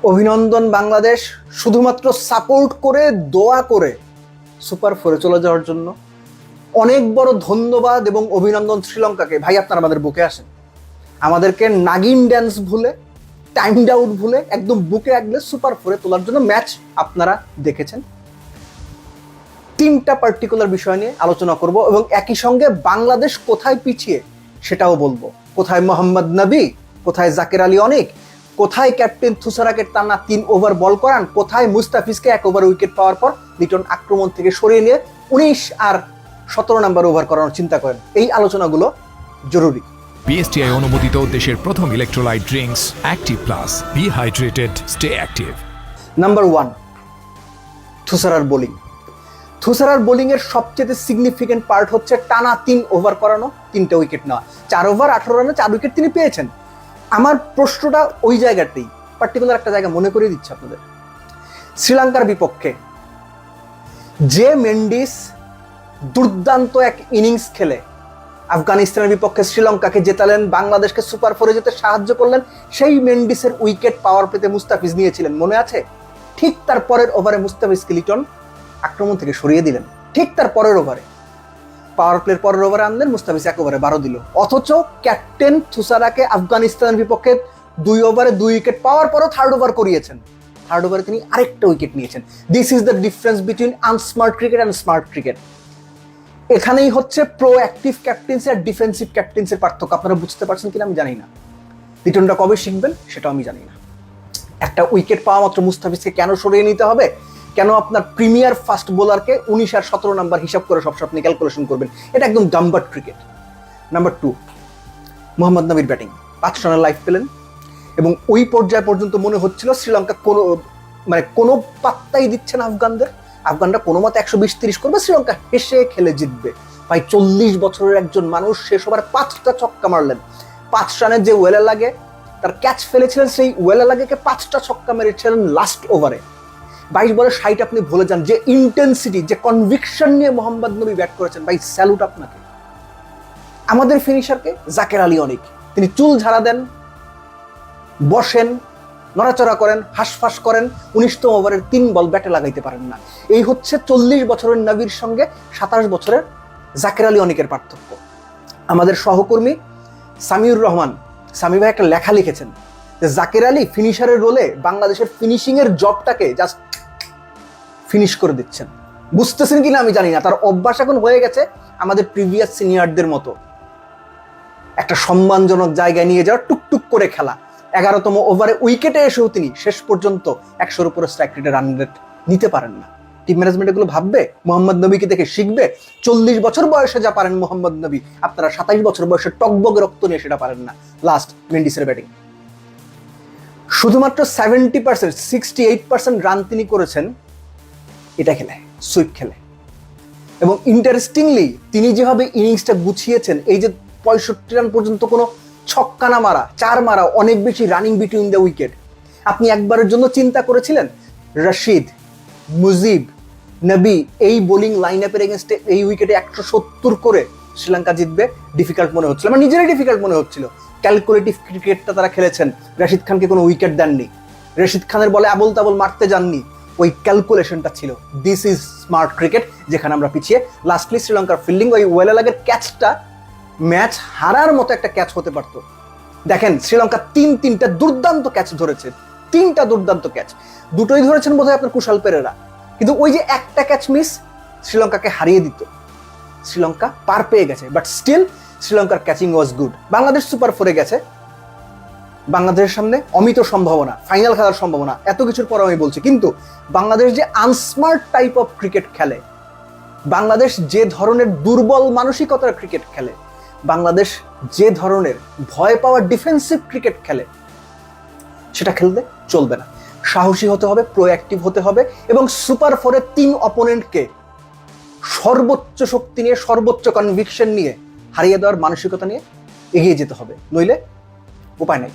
অভিনন্দন বাংলাদেশ, শুধুমাত্র সাপোর্ট করে দোয়া করে সুপার ফোরে চলে যাওয়ার জন্য অনেক বড় ধন্যবাদ এবং অভিনন্দন শ্রীলঙ্কাকে। ভাই, আপনারা আমাদের বুকে আসেন, আমাদেরকে নাগিন ড্যান্স ভুলে, টাইম আউট ভুলে একদম বুকে আগলে সুপার ফোরে তোলার জন্য ম্যাচ আপনারা দেখেছেন। তিনটা পার্টিকুলার বিষয় নিয়ে আলোচনা করব এবং একই সঙ্গে বাংলাদেশ কোথায় পিছিয়ে সেটাও বলবো। কোথায় মোহাম্মদ নবী, কোথায় জাকের আলী অনিক, কোথায় ক্যাপ্টেন থুসারাকে টানা 3 ওভার বল করান, কোথায় মুস্তাফিজকে 1 ওভার উইকেট পাওয়ার পর লিটন আক্রমণ থেকে সরিয়ে নিয়ে 19 আর 17 নাম্বার ওভার করানোর চিন্তা করেন। এই আলোচনাগুলো জরুরি। বিএসটিআই অনুমোদিত দেশের প্রথম electrolyte drinks active plus, be hydrated, stay active. Number 1, থুসারার বোলিং। থুসারার বোলিং এর সবচেয়ে সিগনিফিকেন্ট পার্ট হচ্ছে টানা 3 ওভার করানো, 3টে উইকেট নেওয়া। 4 ওভার 18 রানে 4 উইকেট তিনি পেয়েছেন। আমার প্রশ্নটা ওই জায়গাতেই, পার্টিকুলার একটা জায়গা মনে করিয়ে দিচ্ছে আপনাদের। শ্রীলঙ্কার বিপক্ষে যে মেন্ডিস দুর্দান্ত এক ইনিংস খেলে আফগানিস্তানের বিপক্ষে শ্রীলঙ্কাকে জেতালেন, বাংলাদেশকে সুপার ফোরে যেতে সাহায্য করলেন, সেই মেন্ডিসের উইকেট পাওয়ার পেতে মুস্তাফিজ নিয়েছিলেন, মনে আছে? ঠিক তার পরের ওভারে মুস্তাফিজকে লিটন আক্রমণ থেকে সরিয়ে দিলেন। ঠিক তার পরের ওভারে, পাওয়ার প্লের পরের ওভারে আনলেন, মুস্তাফিজ 1 ওভারে 12 দিল। অথচ ক্যাপ্টেন থুসারাকে আফগানিস্তানের বিপক্ষে 2 ওভারে 2 উইকেট পাওয়ার পরও 3rd ওভার করিয়েছেন। 3rd ওভারে তিনি আরেকটা উইকেট নিয়েছেন। This is the difference between unsmart cricket and smart cricket. এখানেই হচ্ছে প্রোঅ্যাক্টিভ ক্যাপ্টেন্সি আর ডিফেন্সিভ ক্যাপ্টেন্সির পার্থক্য। আপনারা বুঝতে পারছেন কিনা আমি জানি না। লিটনটা কবে শিখবেন সেটাও আমি জানি না। একটা উইকেট পাওয়া মাত্র মুস্তাফিজকে কেন সরিয়ে নিতে হবে? কেন আপনার প্রিমিয়ার ফাস্ট বোলারকে 19 আর 17 নাম্বার হিসাব করে সব আপনি ক্যালকুলেশন করবেন? এটা একদম ডাম্বাট ক্রিকেট। নাম্বার 2, মোহাম্মদ নবীর ব্যাটিং। 5 রানের লাইফ পেলেন এবং ওই পর্যায় পর্যন্ত মনে হচ্ছিল শ্রীলঙ্কা কোনো পাত্তাই দিচ্ছে না আফগানদের। আফগানরা কোনো মতে 120-30 করবে, শ্রীলঙ্কা হেসে খেলে জিতবে। ভাই, 40 বছরের একজন মানুষ শেষ ওভারে 5টা ছক্কা মারলেন। 5 রানে যে ওয়েলালাগে তার ক্যাচ ফেলেছিলেন, সেই ওয়েলালাগেকে 5টা ছক্কা মেরেছিলেন লাস্ট ওভারে। 22 বলে 60 আপনি ভুলে যান। যে ইন্টেন্সিটি, যে কনভিকশন নিয়ে মোহাম্মদ নবী ব্যাট করেছেন, ভাই স্যালুট আপনাকে। আমাদের ফিনিশারকে জাকের আলী অনিক, তিনি চুল ঝাড়া দেন, বসেন, নড়াচড়া করেন, হাঁসফাঁস করেন, 19তম ওভারের 3 বল ব্যাটে লাগাইতে পারেন না। এই হচ্ছে 40 বছরের নবীর সঙ্গে 27 বছরের জাকের আলী অনিকের পার্থক্য। আমাদের সহকর্মী সামিউর রহমান, সামি ভাই একটা লেখা লিখেছেন যে জাকের আলী ফিনিশারের রোলে বাংলাদেশের ফিনিশিং এর জবটাকে জাস্ট ফিনিশ করে দিচ্ছেন। বুঝতেছেন কিনা আমি জানি না। তার অভ্যাস এখন হয়ে গেছে আমাদের প্রিভিয়াস সিনিয়রদের মতো একটা সম্মানজনক জায়গায় নিয়ে যাওয়ার, টুকটুক করে খেলা। 11তম ওভারে উইকেটে এসেও তিনি শেষ পর্যন্ত 100-র উপরে স্ট্রাইক রেটে রান রেট নিতে পারেন না। টিম ম্যানেজমেন্ট এগুলো ভাববে? মোহাম্মদ নবীকে দেখে শিখবে? 40 বছর বয়সে যা পারেন মোহাম্মদ নবী, আপনারা 27 বছর বয়সে টকবগে রক্ত নিয়ে সেটা পারেন না। লাস্ট মেন্ডিসের ব্যাটিং, শুধুমাত্র 70%, 68% রান তিনি করেছেন এটা খেলে, সুইপ খেলে। এবং ইন্টারেস্টিংলি তিনি যেভাবে ইনিংসটা গুছিয়েছেন, এই যে 65 রান পর্যন্ত কোনো ছক্কা না মারা, 4 মারা, অনেক বেশি রানিং বিটুইন দ্য উইকেট। আপনি একবারের জন্য চিন্তা করেছিলেন রশিদ, মুজিব, নবী এই বোলিং লাইন আপের এগেনস্টে এই উইকেটে 170 করে শ্রীলঙ্কা জিতবে? ডিফিকাল্ট মনে হচ্ছিল, আমার নিজেরই ডিফিকাল্ট মনে হচ্ছিল। ক্যালকুলেটিভ ক্রিকেটটা তারা খেলেছেন। রশিদ খানকে কোনো উইকেট দেননি, রশিদ খানের বলে আবল তাবল মারতে যাননি, ওই ক্যালকুলেশনটা ছিল। দিস ইজ স্মার্ট ক্রিকেট, যেখানে আমরা পিছিয়ে। লাস্টলি শ্রীলঙ্কার ফিল্ডিং, ওই ওয়েলালাগের ক্যাচটা ম্যাচ হারার মতো একটা ক্যাচ হতে পারত। দেখেন, শ্রীলঙ্কা 3টা দুর্দান্ত ক্যাচ ধরেছে, 3টা দুর্দান্ত ক্যাচ। 2টোই ধরেছেন বোধহয় আপনার কুশাল পেরেরা, কিন্তু ওই যে একটা ক্যাচ মিস শ্রীলঙ্কাকে হারিয়ে দিত। শ্রীলঙ্কা পার পেয়ে গেছে, বাট স্টিল শ্রীলঙ্কার catching was good. Bangladesh super ফোরে গেছে, বাংলাদেশের সামনে অমিত সম্ভাবনা, ফাইনাল খেলার সম্ভাবনা। এত কিছুর পর আমি বলছি, কিন্তু বাংলাদেশ যে আনস্মার্ট টাইপ অফ ক্রিকেট খেলে, বাংলাদেশ যে ধরনের দুর্বল মানসিকতার ক্রিকেট খেলে, বাংলাদেশ যে ধরনের ভয় পাওয়া ডিফেন্সিভ ক্রিকেট খেলে, সেটা খেলতে চলবে না। সাহসী হতে হবে, প্রোঅ্যাক্টিভ হতে হবে এবং সুপার ফোরে 3 অপোনেন্টকে সর্বোচ্চ শক্তি নিয়ে, সর্বোচ্চ কনভিকশন নিয়ে হারিয়ে দেওয়ার মানসিকতা নিয়ে এগিয়ে যেতে হবে, নইলে উপায় নেই।